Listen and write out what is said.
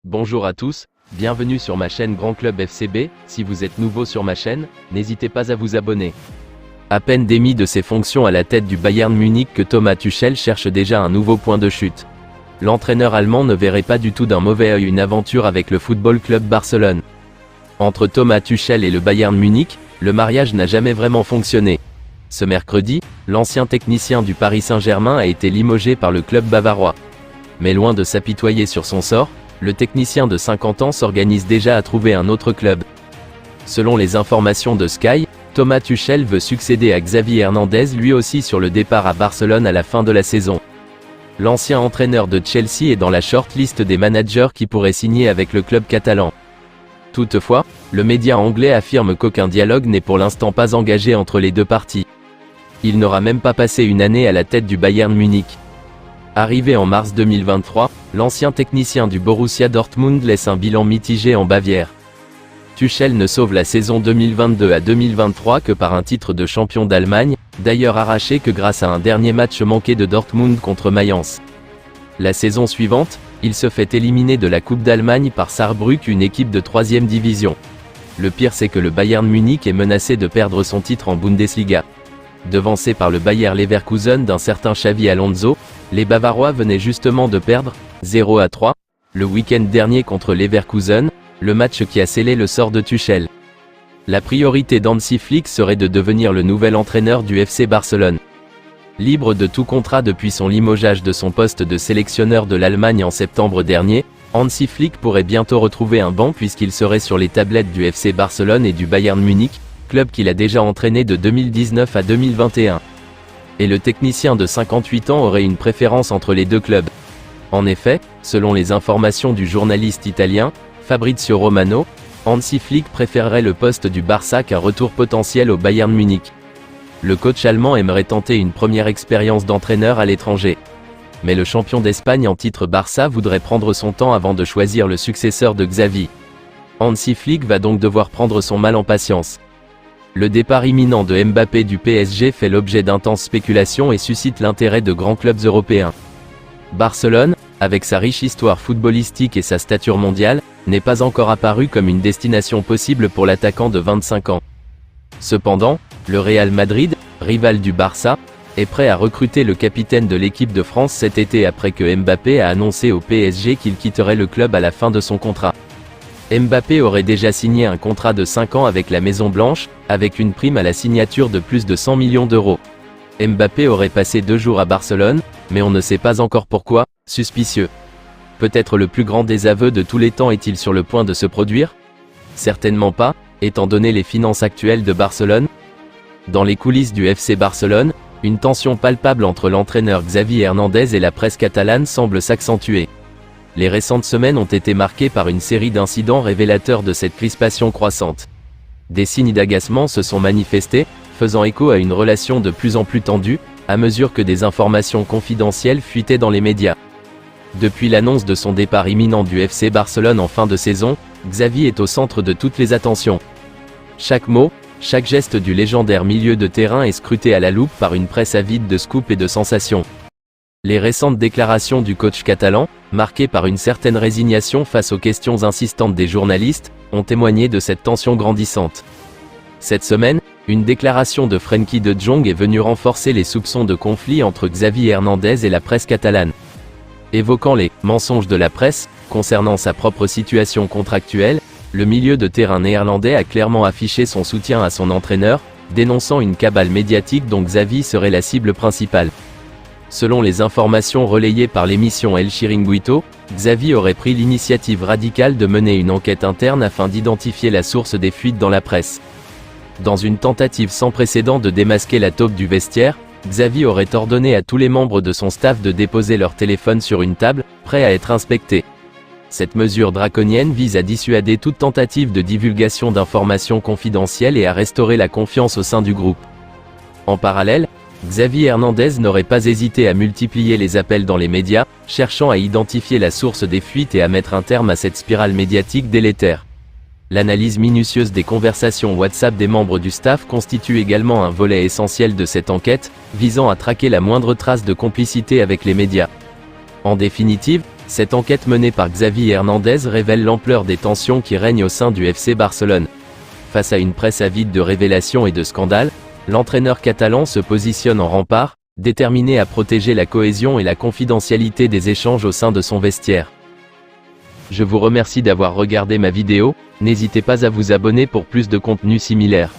Bonjour à tous, bienvenue sur ma chaîne Grand Club FCB. Si vous êtes nouveau sur ma chaîne, n'hésitez pas à vous abonner. À peine démis de ses fonctions à la tête du Bayern Munich que Thomas Tuchel cherche déjà un nouveau point de chute. L'entraîneur allemand ne verrait pas du tout d'un mauvais œil une aventure avec le Football Club Barcelone. Entre Thomas Tuchel et le Bayern Munich, le mariage n'a jamais vraiment fonctionné. Ce mercredi, l'ancien technicien du Paris Saint-Germain a été limogé par le club bavarois. Mais loin de s'apitoyer sur son sort, le technicien de 50 ans s'organise déjà à trouver un autre club. Selon les informations de Sky, Thomas Tuchel veut succéder à Xavi Hernandez, lui aussi sur le départ à Barcelone à la fin de la saison. L'ancien entraîneur de Chelsea est dans la short-list des managers qui pourraient signer avec le club catalan. Toutefois, le média anglais affirme qu'aucun dialogue n'est pour l'instant pas engagé entre les deux parties. Il n'aura même pas passé une année à la tête du Bayern Munich. Arrivé en mars 2023, l'ancien technicien du Borussia Dortmund laisse un bilan mitigé en Bavière. Tuchel ne sauve la saison 2022 à 2023 que par un titre de champion d'Allemagne, d'ailleurs arraché que grâce à un dernier match manqué de Dortmund contre Mayence. La saison suivante, il se fait éliminer de la Coupe d'Allemagne par Saarbrück, une équipe de 3e division. Le pire, c'est que le Bayern Munich est menacé de perdre son titre en Bundesliga. Devancé par le Bayer Leverkusen d'un certain Xavi Alonso, les Bavarois venaient justement de perdre 0-3 le week-end dernier contre Leverkusen, le match qui a scellé le sort de Tuchel. La priorité d'Hansi Flick serait de devenir le nouvel entraîneur du FC Barcelone. Libre de tout contrat depuis son limogeage de son poste de sélectionneur de l'Allemagne en septembre dernier, Hansi Flick pourrait bientôt retrouver un banc puisqu'il serait sur les tablettes du FC Barcelone et du Bayern Munich, club qu'il a déjà entraîné de 2019 à 2021. Et le technicien de 58 ans aurait une préférence entre les deux clubs. En effet, selon les informations du journaliste italien, Fabrizio Romano, Hansi Flick préférerait le poste du Barça qu'un retour potentiel au Bayern Munich. Le coach allemand aimerait tenter une première expérience d'entraîneur à l'étranger. Mais le champion d'Espagne en titre Barça voudrait prendre son temps avant de choisir le successeur de Xavi. Hansi Flick va donc devoir prendre son mal en patience. Le départ imminent de Mbappé du PSG fait l'objet d'intenses spéculations et suscite l'intérêt de grands clubs européens. Barcelone, avec sa riche histoire footballistique et sa stature mondiale, n'est pas encore apparu comme une destination possible pour l'attaquant de 25 ans. Cependant, le Real Madrid, rival du Barça, est prêt à recruter le capitaine de l'équipe de France cet été après que Mbappé a annoncé au PSG qu'il quitterait le club à la fin de son contrat. Mbappé aurait déjà signé un contrat de 5 ans avec la Maison Blanche, avec une prime à la signature de plus de 100 millions d'euros. Mbappé aurait passé 2 jours à Barcelone, mais on ne sait pas encore pourquoi, suspicieux. Peut-être le plus grand désaveu de tous les temps est-il sur le point de se produire? Certainement pas, étant donné les finances actuelles de Barcelone. Dans les coulisses du FC Barcelone, une tension palpable entre l'entraîneur Xavi Hernandez et la presse catalane semble s'accentuer. Les récentes semaines ont été marquées par une série d'incidents révélateurs de cette crispation croissante. Des signes d'agacement se sont manifestés, faisant écho à une relation de plus en plus tendue, à mesure que des informations confidentielles fuitaient dans les médias. Depuis l'annonce de son départ imminent du FC Barcelone en fin de saison, Xavi est au centre de toutes les attentions. Chaque mot, chaque geste du légendaire milieu de terrain est scruté à la loupe par une presse avide de scoops et de sensations. Les récentes déclarations du coach catalan, marquées par une certaine résignation face aux questions insistantes des journalistes, ont témoigné de cette tension grandissante. Cette semaine, une déclaration de Frenkie de Jong est venue renforcer les soupçons de conflit entre Xavi Hernandez et la presse catalane. Évoquant les « mensonges de la presse » concernant sa propre situation contractuelle, le milieu de terrain néerlandais a clairement affiché son soutien à son entraîneur, dénonçant une cabale médiatique dont Xavi serait la cible principale. Selon les informations relayées par l'émission El Chiringuito, Xavi aurait pris l'initiative radicale de mener une enquête interne afin d'identifier la source des fuites dans la presse. Dans une tentative sans précédent de démasquer la taupe du vestiaire, Xavi aurait ordonné à tous les membres de son staff de déposer leur téléphone sur une table, prêt à être inspecté. Cette mesure draconienne vise à dissuader toute tentative de divulgation d'informations confidentielles et à restaurer la confiance au sein du groupe. En parallèle, Xavi Hernandez n'aurait pas hésité à multiplier les appels dans les médias, cherchant à identifier la source des fuites et à mettre un terme à cette spirale médiatique délétère. L'analyse minutieuse des conversations WhatsApp des membres du staff constitue également un volet essentiel de cette enquête, visant à traquer la moindre trace de complicité avec les médias. En définitive, Cette enquête menée par Xavi Hernandez révèle l'ampleur des tensions qui règnent au sein du FC Barcelone. Face à une presse avide de révélations et de scandales, l'entraîneur catalan se positionne en rempart, déterminé à protéger la cohésion et la confidentialité des échanges au sein de son vestiaire. Je vous remercie d'avoir regardé ma vidéo, n'hésitez pas à vous abonner pour plus de contenu similaire.